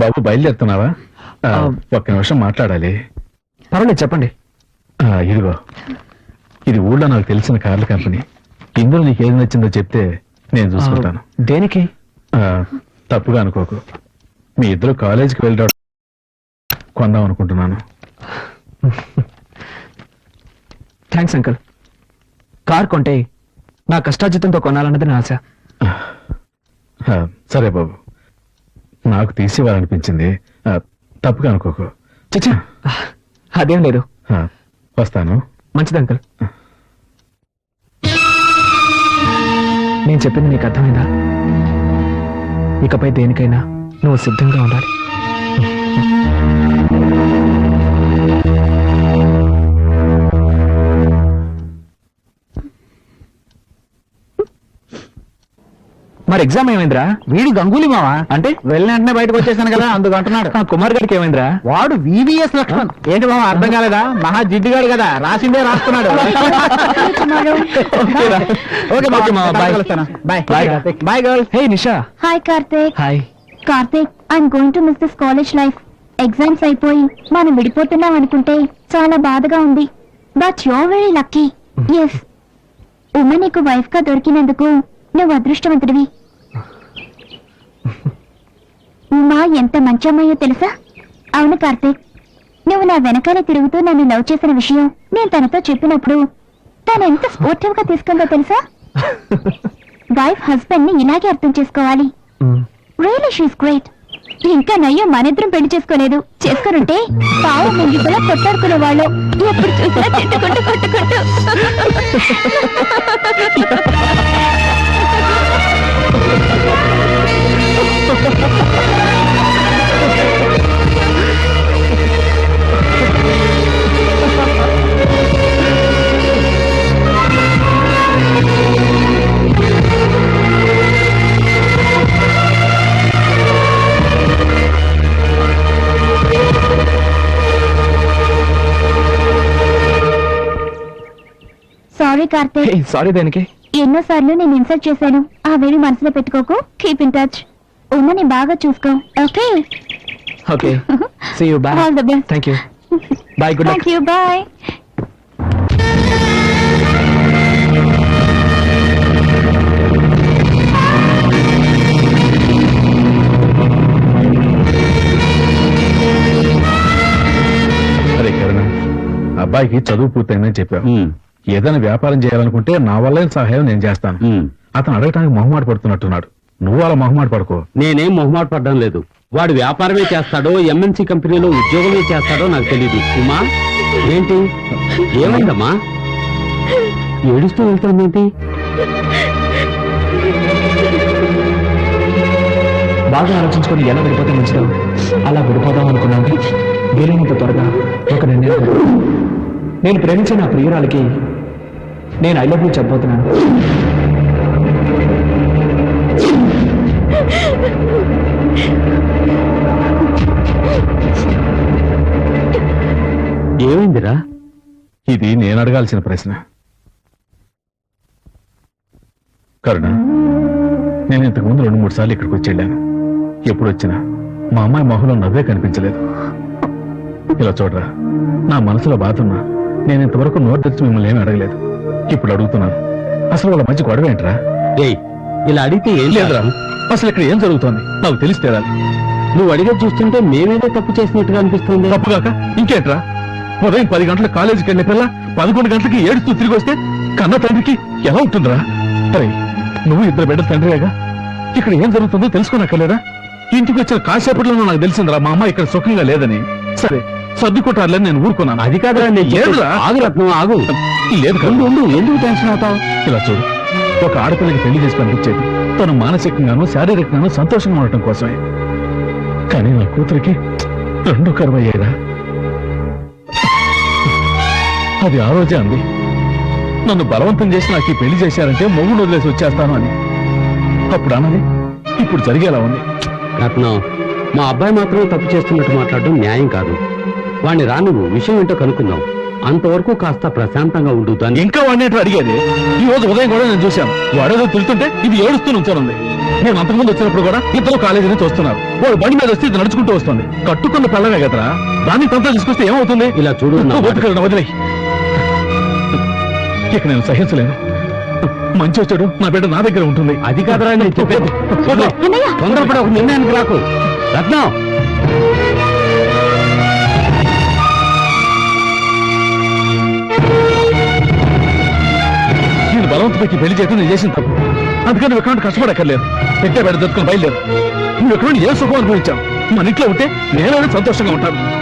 బాబు బయలుదేరుతున్నావా? ఒక్క నిమిషం మాట్లాడాలి. పర్వాలేదు, చెప్పండి. ఇదిగో, ఇది ఊళ్ళో నాకు తెలిసిన కార్ల కంపెనీ. ఇందులో నీకు ఏది నచ్చిందో చెప్తే నేను చూసుకుంటాను. దేనికి? తప్పుగా అనుకోకు, మీ ఇద్దరు కాలేజీకి వెళ్ళడం కొందాం అనుకుంటున్నాను. Thanks uncle. కార్ కొంటే నా కష్టార్జితంతో కొనాలన్నది నా ఆశ. సరే బాబు, నాకు తీసివ్వాలనిపించింది. తప్పుగా అనుకోకు. చచ్చా, అదేం లేదు. వస్తాను. మంచిది అంకుల్. నేను చెప్పింది నీకు అర్థమైందా? ఇకపై దేనికైనా నువ్వు సిద్ధంగా ఉండాలి. మరి ఎగ్జామ్ ఏమైందిరా? వీడు గంగూలీ మావా అంటే వెళ్ళిన వెంటనే బయటకు వచ్చేసాను కదా, అందుకు అంటున్నాడు. కుమార్ గారికి ఏమైందిరా? వాడు వివిఎస్ లక్ష్మణ్. ఏంటి మావా, అర్థం కాలేదా? మహా జిడ్డుగాడు కదా, రాసిందే రాస్తున్నాడు. Boy girls. Hey Nisha. Hi Karthik. Hi Karthik, I'm going to miss this college life. Exams అయిపోయి మనం విడిపోతున్నాం అనుకుంటే చాలా బాధగా ఉంది. But you're very lucky. Yes, Uma నీకు వైఫ్ గా దొరికినందుకు నువ్వు అదృష్టవంతుడివి. ఉమా ఎంత మంచి అమ్మాయో తెలుసా? అవును కార్తీక్, నువ్వు నా వెనకాలే తిరుగుతూ నన్ను లవ్ చేసిన విషయం నేను తనతో చెప్పినప్పుడు తను ఎంత స్పోర్టివ్ గా తీసుకుందో తెలుసా? వైఫ్ హస్బెండ్ ని ఇలాగే అర్థం చేసుకోవాలి. Really she's great. ఇంకా నయ్యో మనిద్దరం పెళ్లి చేసుకోలేదు. చేసుకునుంటే పావు ముంగిపోలా కొట్టాడుకునే వాళ్ళు. ఎప్పుడు చూసినా తిట్టుకుంటూ కొట్టుకుంటూ. సారీ కార్తీక్. సారీ దేనికి? ఎన్నోసార్లు నేను ఇన్సల్ట్ చేశాను. ఆ వేవి మనసులో పెట్టుకోకు. Keep in touch. ఉమ్మని బాగా చూసుకో. Okay okay. See you. Bye. All the best. Thank you. Bye. Good luck. Thank you. Bye. అరే కిరణ్, అబ్బాయికి చదువు పూర్తయిందని చెప్పావు. ఏదైనా వ్యాపారం చేయాలనుకుంటే నా వల్ల సహాయం నేను చేస్తాను. అతను అడగటానికి మొహమాట పడుతున్నట్టున్నాడు. నువ్వు అలా మొహమాట పడుకో. నేనేం మొహమాట పడ్డం లేదు. వాడు వ్యాపారమే చేస్తాడో ఎంఎన్సీ కంపెనీలో ఉద్యోగమే చేస్తాడో నాకు తెలియదు. ఉమా, ఏంటి ఏమైందమ్మా? ఏడుస్తూ వెళ్తామేంటి? బాగా ఆలోచించుకొని ఎలా విడిపోతే మంచిదో అలా విడిపోదాం అనుకున్నాను. వీలైనంత త్వరగా ఒక నిర్ణయం. నేను ప్రేమించిన నా ప్రియురాలకి నేను ఐ లవ్ యూ చెప్పబోతున్నాను. ఏమైందిరా? ఇది నేను అడగాల్సిన ప్రశ్న. కరుణ, నేను ఇంతకుముందు 2-3 సార్లు ఇక్కడికి వచ్చి వెళ్ళాను. ఎప్పుడు వచ్చినా మా అమ్మాయి మొహంలో నవ్వే కనిపించలేదు. ఇలా చూడరా, నా మనసులో బాధ ఉన్నా నేను ఇంతవరకు నోరు తెరిచి మిమ్మల్ని ఏమీ అడగలేదు. ఇప్పుడు అడుగుతున్నాను, అసలు వాళ్ళ మధ్య గొడవ ఏంట్రా? ఇలా అడిగితే ఏం లేదురా, అసలు ఇక్కడ ఏం జరుగుతోంది నాకు తెలిసి తేడాలి. నువ్వు అడిగే చూస్తుంటే మేమేదో తప్పు చేసినట్టుగా అనిపిస్తుంది. తప్పుగాక ఇంకేంట్రా? ఉదయం 10 గంటలకు కాలేజీకి వెళ్ళే పిల్ల 11 గంటలకి ఏడుస్తూ తిరిగి వస్తే కన్న తండ్రికి ఎలా ఉంటుందిరా? సరే, నువ్వు 2 బిడ్డల తండ్రిగా ఇక్కడ ఏం జరుగుతుందో తెలుసుకోనక్కర్లేదా? ఇంటికి వచ్చిన కాసేపట్లో నాకు తెలిసిందిరా మా అమ్మ ఇక్కడ సుఖంగా లేదని. సరే, సర్దుకుంటారులేని నేను ఊరుకున్నాను. అది కాదురా, ఆగు రత్నం, ఆగు. లేదు, ఎందుకు టెన్షన్ అవుతావు? ఇలా చూడు, ఒక ఆడపిల్లకి పెళ్లి చేసి పంపించేది తను మానసికంగానూ శారీరకంగానూ సంతోషంగా ఉండటం కోసమే. కానీ నా కూతురికి 2 కరువయ్యాయిరా. అది ఆ రోజే అంది, నన్ను బలవంతం చేసి నాకు ఈ పెళ్లి చేశారంటే మొగుడు వదిలేసి వచ్చేస్తాను అని. అప్పుడు అన్నది ఇప్పుడు జరిగేలా ఉంది. రత్నం, మా అబ్బాయి మాత్రమే తప్పు చేస్తున్నట్టు మాట్లాడడం న్యాయం కాదు. వాణ్ణి రా, నువ్వు విషయం ఏంటో కనుక్కుందాం. అంతవరకు కాస్త ప్రశాంతంగా ఉండు దాన్ని. ఇంకా వాడిని అడిగేది. ఈ రోజు ఉదయం కూడా నేను చూశాను. వాడేదో తిరుగుతుంటే ఇది ఏడుస్తూ నుంచోనుంది. నేను అంతకుముందు వచ్చినప్పుడు కూడా ఇద్దరు కాలేజీని చూస్తున్నారు. వాడు బండి మీద వస్తే ఇది నడుచుకుంటూ వస్తుంది. కట్టుకున్న పిల్లమే కదరా, దాన్ని తంతా తీసుకొస్తే ఏమవుతుంది? ఇలా చూడు నా మాట. ఓపికలను వదిలే. ఇక నేను సహించలేను. మంచి వచ్చాడు నా బిడ్డ నా దగ్గర ఉంటుంది. అది కాదురా నేను చెప్పేది. తొందరపడి ఒక నిర్ణయానికి రాకు. రత్నం, నేను బలవంతపైకి పెళ్లి చేయడం నేను చేసిన తప్పు. అందుకని నువ్వు ఎక్కడ కష్టపడక్కర్లేదు. పెట్టే బిడ్డ దొరుకుని బయలుదేరు. నువ్వు ఎక్కడ ఏ సుఖం అనుభవించావు. మన ఇంట్లో ఉంటే నేను సంతోషంగా ఉంటాను.